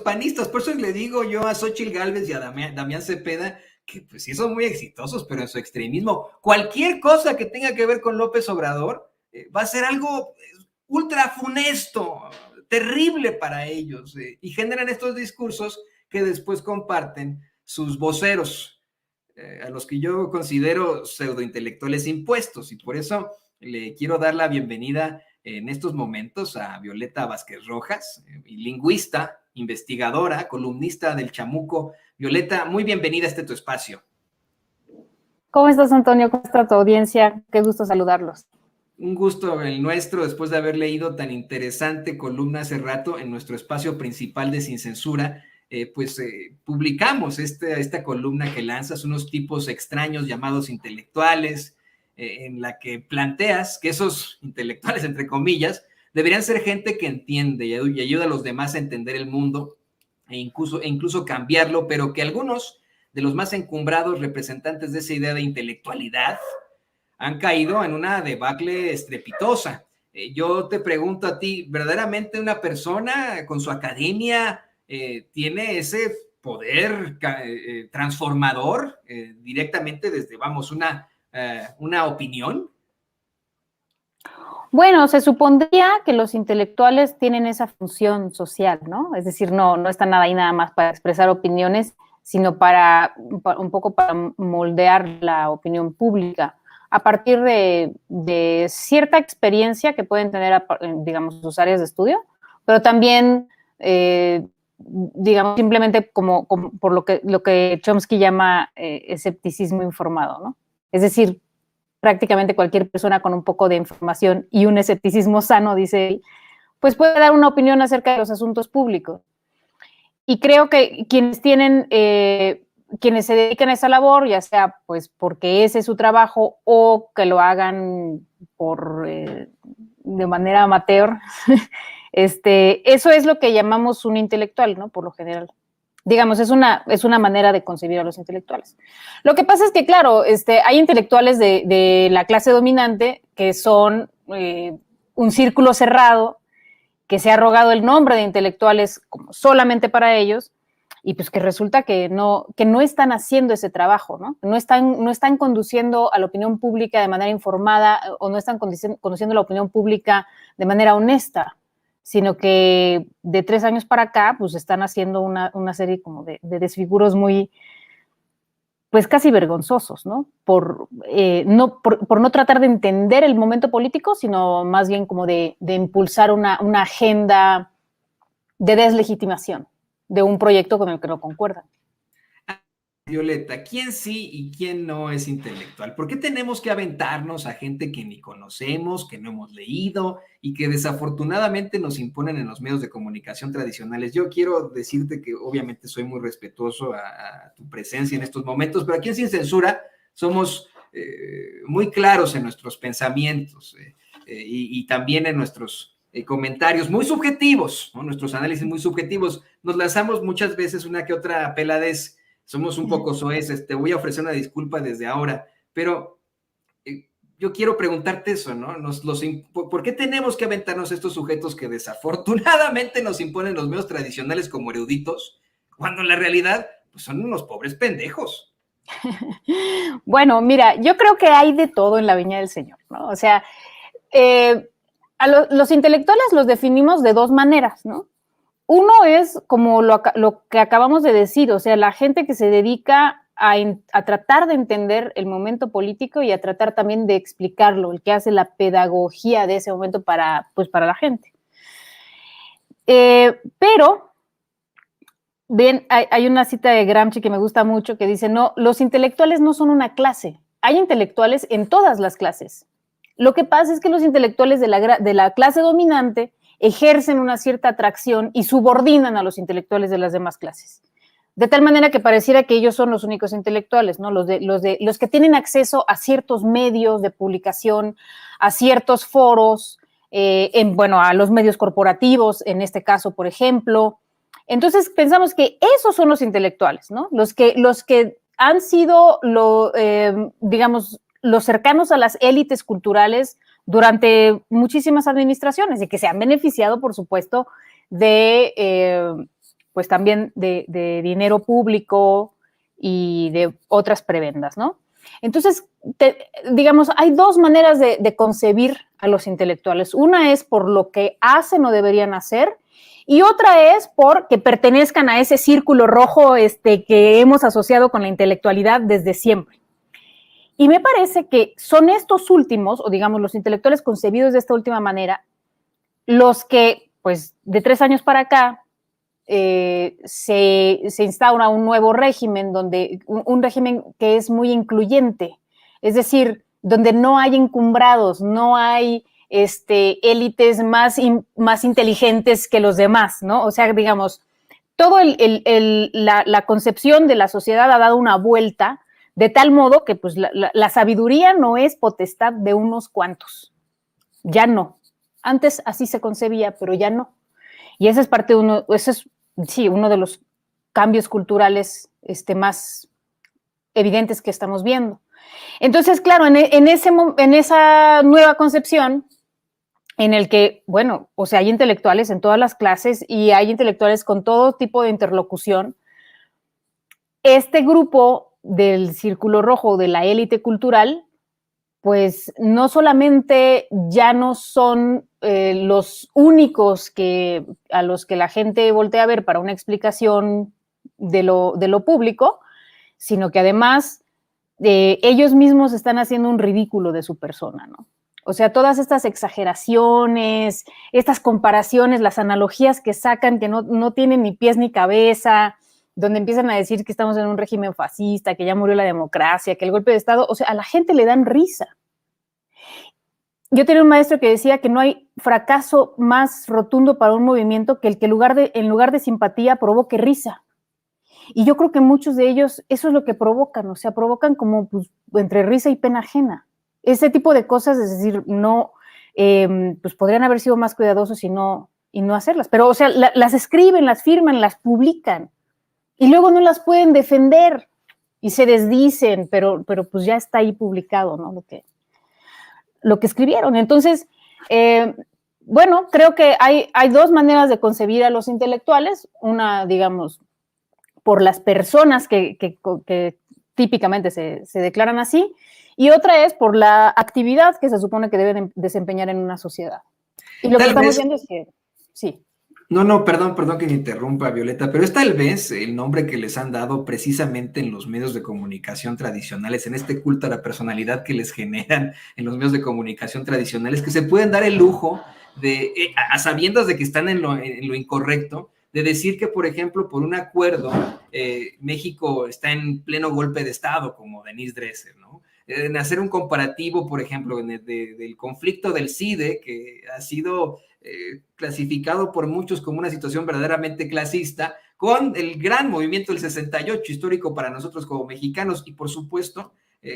panistas. Por eso le digo yo a Xóchitl Gálvez y a Damián Cepeda que pues sí son muy exitosos, pero en su extremismo. Cualquier cosa que tenga que ver con López Obrador va a ser algo ultra funesto, terrible para ellos, y generan estos discursos que después comparten sus voceros, a los que yo considero pseudointelectuales impuestos, y por eso le quiero dar la bienvenida en estos momentos a Violeta Vázquez Rojas, lingüista, investigadora, columnista del Chamuco. Violeta, muy bienvenida a tu espacio. ¿Cómo estás, Antonio? ¿Cómo está tu audiencia? Qué gusto saludarlos. Un gusto el nuestro, después de haber leído tan interesante columna hace rato en nuestro espacio principal de Sin Censura. Publicamos esta columna que lanzas, unos tipos extraños llamados intelectuales, en la que planteas que esos intelectuales, entre comillas, deberían ser gente que entiende y ayuda a los demás a entender el mundo e incluso cambiarlo, pero que algunos de los más encumbrados representantes de esa idea de intelectualidad han caído en una debacle estrepitosa. Yo te pregunto a ti, ¿verdaderamente una persona con su academia tiene ese poder transformador directamente desde, vamos, una opinión? Bueno, se supondría que los intelectuales tienen esa función social, ¿no? Es decir, no están ahí nada más para expresar opiniones, sino para un poco para moldear la opinión pública a partir de cierta experiencia que pueden tener, digamos, sus áreas de estudio, pero también, digamos, simplemente como por lo que Chomsky llama escepticismo informado, ¿no? Es decir, prácticamente cualquier persona con un poco de información y un escepticismo sano, dice él, pues puede dar una opinión acerca de los asuntos públicos. Y creo que quienes se dedican a esa labor, ya sea pues porque ese es su trabajo o que lo hagan de manera amateur, eso es lo que llamamos un intelectual, ¿no? Por lo general. Digamos, es una manera de concebir a los intelectuales. Lo que pasa es que, claro, hay intelectuales de la clase dominante que son un círculo cerrado que se ha arrogado el nombre de intelectuales como solamente para ellos, y pues que resulta que no están haciendo ese trabajo, ¿no? No están conduciendo a la opinión pública de manera informada o no están conduciendo a la opinión pública de manera honesta, sino que de 3 años para acá, pues están haciendo una serie como de desfiguros muy, pues casi vergonzosos, ¿no? Por no tratar de entender el momento político, sino más bien como de impulsar una agenda de deslegitimación de un proyecto con el que no concuerdan. Violeta, ¿quién sí y quién no es intelectual? ¿Por qué tenemos que aventarnos a gente que ni conocemos, que no hemos leído y que desafortunadamente nos imponen en los medios de comunicación tradicionales? Yo quiero decirte que obviamente soy muy respetuoso a tu presencia en estos momentos, pero aquí en Sin Censura somos muy claros en nuestros pensamientos y también en nuestros comentarios muy subjetivos, ¿no? Nuestros análisis muy subjetivos. Nos lanzamos muchas veces una que otra peladez. Somos un poco soeces, te voy a ofrecer una disculpa desde ahora, pero yo quiero preguntarte eso, ¿no? ¿Por qué tenemos que aventarnos estos sujetos que desafortunadamente nos imponen los medios tradicionales como eruditos, cuando en la realidad pues, son unos pobres pendejos? Bueno, mira, yo creo que hay de todo en la viña del Señor, ¿no? O sea, los intelectuales los definimos de 2 maneras, ¿no? Uno es como lo que acabamos de decir, o sea, la gente que se dedica a tratar de entender el momento político y a tratar también de explicarlo, el que hace la pedagogía de ese momento para la gente. Pero, bien, hay una cita de Gramsci que me gusta mucho que dice, no, los intelectuales no son una clase, hay intelectuales en todas las clases. Lo que pasa es que los intelectuales de la clase dominante ejercen una cierta atracción y subordinan a los intelectuales de las demás clases. De tal manera que pareciera que ellos son los únicos intelectuales, ¿no? Los que tienen acceso a ciertos medios de publicación, a ciertos foros, a los medios corporativos, en este caso, por ejemplo. Entonces pensamos que esos son los intelectuales, ¿no? Los que han sido, digamos, los cercanos a las élites culturales durante muchísimas administraciones y que se han beneficiado, por supuesto, de pues también de dinero público y de otras prebendas, ¿no? Entonces, digamos, hay dos maneras de concebir a los intelectuales. Una es por lo que hacen o deberían hacer, y otra es por que pertenezcan a ese círculo rojo que hemos asociado con la intelectualidad desde siempre. Y me parece que son estos últimos, o digamos los intelectuales concebidos de esta última manera, los que, pues, de 3 años para acá, se instaura un nuevo régimen, un régimen que es muy incluyente, es decir, donde no hay encumbrados, no hay élites más inteligentes que los demás, ¿no? O sea, digamos, todo la concepción de la sociedad ha dado una vuelta de tal modo que pues la sabiduría no es potestad de unos cuantos, ya no. Antes así se concebía, pero ya no. Y ese es parte de uno de los cambios culturales más evidentes que estamos viendo. Entonces, claro, en esa nueva concepción, en el que, bueno, o sea, hay intelectuales en todas las clases y hay intelectuales con todo tipo de interlocución, este grupo del círculo rojo, de la élite cultural, pues no solamente ya no son los únicos a los que la gente voltea a ver para una explicación de lo público, sino que además ellos mismos están haciendo un ridículo de su persona, ¿no? O sea, todas estas exageraciones, estas comparaciones, las analogías que sacan que no tienen ni pies ni cabeza, donde empiezan a decir que estamos en un régimen fascista, que ya murió la democracia, que el golpe de Estado, o sea, a la gente le dan risa. Yo tenía un maestro que decía que no hay fracaso más rotundo para un movimiento que el que en lugar de simpatía provoque risa. Y yo creo que muchos de ellos eso es lo que provocan, o sea, provocan como pues, entre risa y pena ajena. Ese tipo de cosas, es decir, no, pues podrían haber sido más cuidadosos y no hacerlas. Pero, o sea, las escriben, las firman, las publican y luego no las pueden defender y se desdicen, pero pues ya está ahí publicado, ¿no? Lo que escribieron. Entonces, bueno, creo que hay dos maneras de concebir a los intelectuales. Una, digamos, por las personas que típicamente se declaran así, y otra es por la actividad que se supone que deben desempeñar en una sociedad. Y lo que estamos viendo es que, sí. No, perdón que me interrumpa, Violeta, pero es tal vez el nombre que les han dado precisamente en los medios de comunicación tradicionales, en este culto a la personalidad que les generan en los medios de comunicación tradicionales, que se pueden dar el lujo de, a sabiendas de que están en lo incorrecto, de decir que, por ejemplo, por un acuerdo, México está en pleno golpe de Estado, como Denise Dresser, ¿no? En hacer un comparativo, por ejemplo, del conflicto del CIDE, que ha sido clasificado por muchos como una situación verdaderamente clasista, con el gran movimiento del 68, histórico para nosotros como mexicanos, y por supuesto,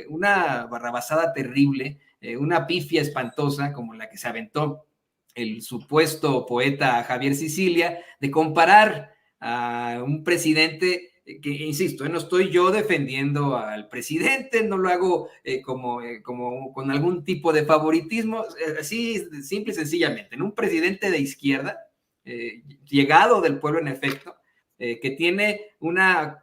una barrabasada terrible, una pifia espantosa como la que se aventó el supuesto poeta Javier Sicilia, de comparar a un presidente que, insisto, no estoy yo defendiendo al presidente, no lo hago como con algún tipo de favoritismo, así simple y sencillamente, en un presidente de izquierda, llegado del pueblo en efecto, que tiene una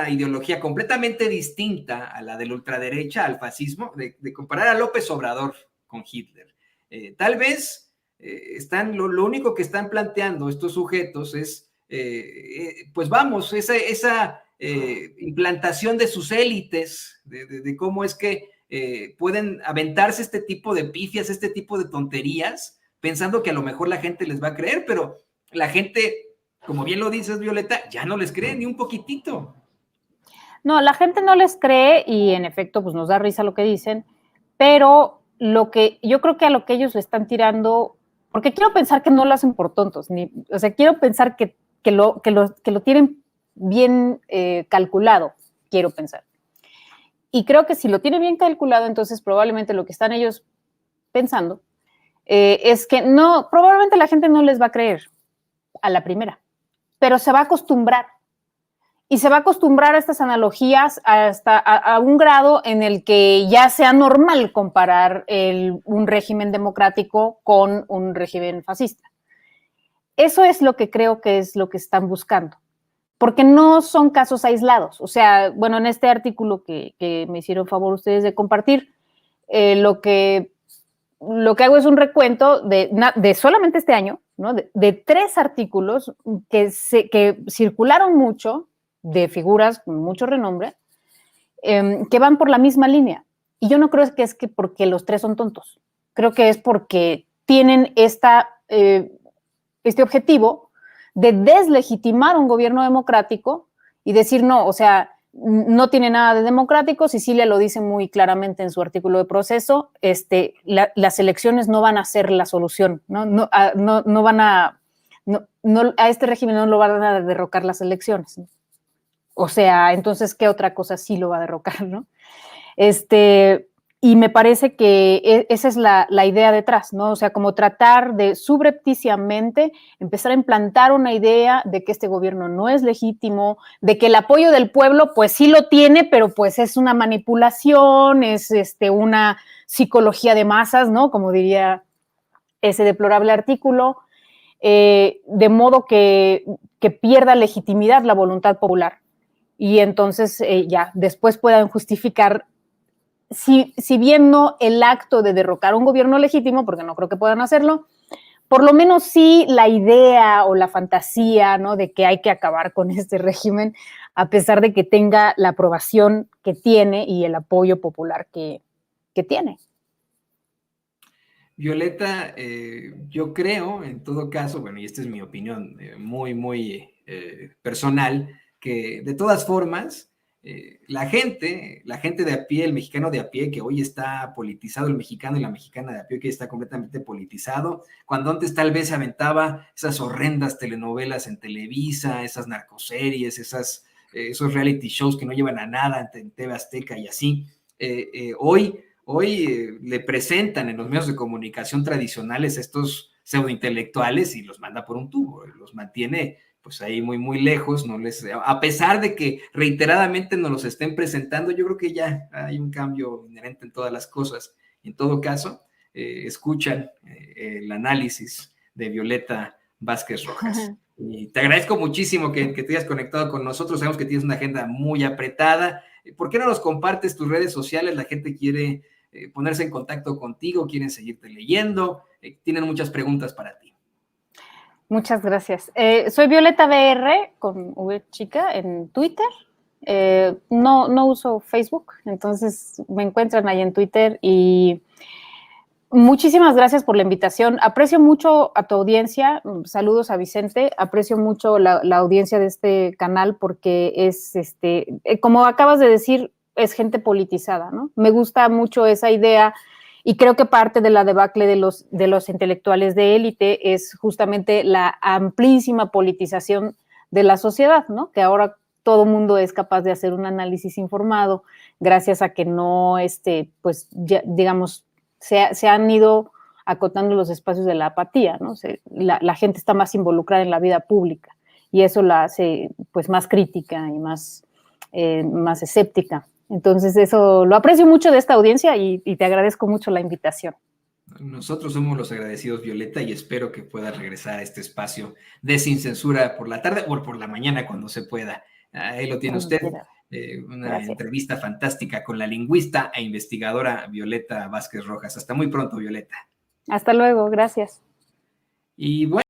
ideología completamente distinta a la de la ultraderecha, al fascismo, de comparar a López Obrador con Hitler. Tal vez lo único que están planteando estos sujetos es pues vamos, esa implantación de sus élites, de cómo es que pueden aventarse este tipo de pifias, este tipo de tonterías, pensando que a lo mejor la gente les va a creer, pero la gente, como bien lo dices, Violeta, ya no les cree ni un poquitito. No, la gente no les cree y en efecto pues nos da risa lo que dicen, pero yo creo que a lo que ellos le están tirando, porque quiero pensar que no lo hacen por tontos, o sea, quiero pensar que lo tienen bien calculado, quiero pensar. Y creo que si lo tienen bien calculado, entonces probablemente lo que están ellos pensando es que probablemente la gente no les va a creer a la primera, pero se va a acostumbrar. Y se va a acostumbrar a estas analogías hasta a un grado en el que ya sea normal comparar un régimen democrático con un régimen fascista. eso es lo que creo que es lo que están buscando, porque no son casos aislados. O sea, bueno, en este artículo que me hicieron favor ustedes de compartir, lo que hago es un recuento de solamente este año, ¿no? De 3 artículos que circularon mucho, de figuras con mucho renombre, que van por la misma línea. Y yo no creo que es que porque los 3 son tontos. Creo que es porque tienen este objetivo de deslegitimar un gobierno democrático y decir no, o sea, no tiene nada de democrático. Cecilia lo dice muy claramente en su artículo de Proceso, las elecciones no van a ser la solución, no van a, a este régimen no lo van a derrocar las elecciones, ¿no? O sea, entonces, ¿qué otra cosa sí lo va a derrocar, no? Y me parece que esa es la idea detrás, ¿no? O sea, como tratar de subrepticiamente empezar a implantar una idea de que este gobierno no es legítimo, de que el apoyo del pueblo, pues sí lo tiene, pero pues es una manipulación, es una psicología de masas, ¿no? Como diría ese deplorable artículo, de modo que pierda legitimidad la voluntad popular. Y entonces ya después puedan justificar, si bien no el acto de derrocar un gobierno legítimo, porque no creo que puedan hacerlo, por lo menos sí la idea o la fantasía, ¿no? De que hay que acabar con este régimen, a pesar de que tenga la aprobación que tiene y el apoyo popular que tiene. Violeta, yo creo, en todo caso, bueno, y esta es mi opinión muy personal, que de todas formas, la gente de a pie, el mexicano de a pie, que hoy está politizado, el mexicano y la mexicana de a pie, que está completamente politizado, cuando antes tal vez se aventaba esas horrendas telenovelas en Televisa, esas narcoseries, esos reality shows que no llevan a nada en TV Azteca y así, Hoy le presentan en los medios de comunicación tradicionales a estos pseudointelectuales y los manda por un tubo, los mantiene pues ahí muy lejos, a pesar de que reiteradamente nos los estén presentando, yo creo que ya hay un cambio inherente en todas las cosas. En todo caso, escuchan el análisis de Violeta Vázquez Rojas. Y te agradezco muchísimo que te hayas conectado con nosotros, sabemos que tienes una agenda muy apretada. ¿Por qué no nos compartes tus redes sociales? La gente quiere ponerse en contacto contigo, quieren seguirte leyendo, tienen muchas preguntas para ti. Muchas gracias. Soy Violeta BR con V chica en Twitter. No uso Facebook, entonces me encuentran ahí en Twitter y muchísimas gracias por la invitación. Aprecio mucho a tu audiencia. Saludos a Vicente. Aprecio mucho la audiencia de este canal porque es, como acabas de decir, es gente politizada, ¿no? Me gusta mucho esa idea y creo que parte de la debacle de los intelectuales de élite es justamente la amplísima politización de la sociedad, ¿no? Que ahora todo mundo es capaz de hacer un análisis informado gracias a que no, pues, ya, digamos, se han ido acotando los espacios de la apatía, ¿no? La gente está más involucrada en la vida pública y eso la hace pues más crítica y más escéptica. Entonces eso lo aprecio mucho de esta audiencia y te agradezco mucho la invitación. Nosotros somos los agradecidos, Violeta, y espero que puedas regresar a este espacio de Sin Censura por la tarde o por la mañana cuando se pueda. Ahí lo tiene usted. Una Gracias. Entrevista fantástica con la lingüista e investigadora Violeta Vázquez Rojas. Hasta muy pronto, Violeta. Hasta luego, gracias. Y bueno.